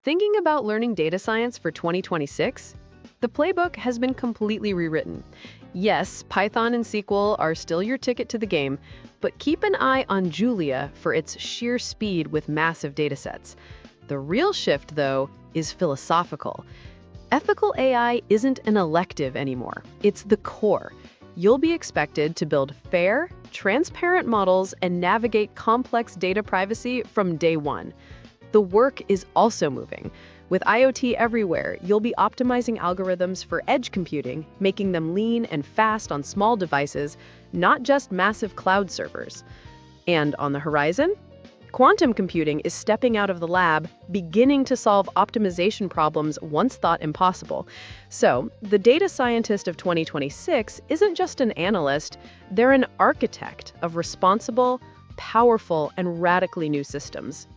Thinking about learning data science for 2026? The playbook has been completely rewritten. Yes, Python and SQL are still your ticket to the game, but keep an eye on Julia for its sheer speed with massive datasets. The real shift, though, is philosophical. Ethical AI isn't an elective anymore. It's the core. You'll be expected to build fair, transparent models and navigate complex data privacy from day one. The work is also moving. With IoT everywhere, you'll be optimizing algorithms for edge computing, making them lean and fast on small devices, not just massive cloud servers. And on the horizon, quantum computing is stepping out of the lab, beginning to solve optimization problems once thought impossible. So, the data scientist of 2026 isn't just an analyst, they're an architect of responsible, powerful, and radically new systems.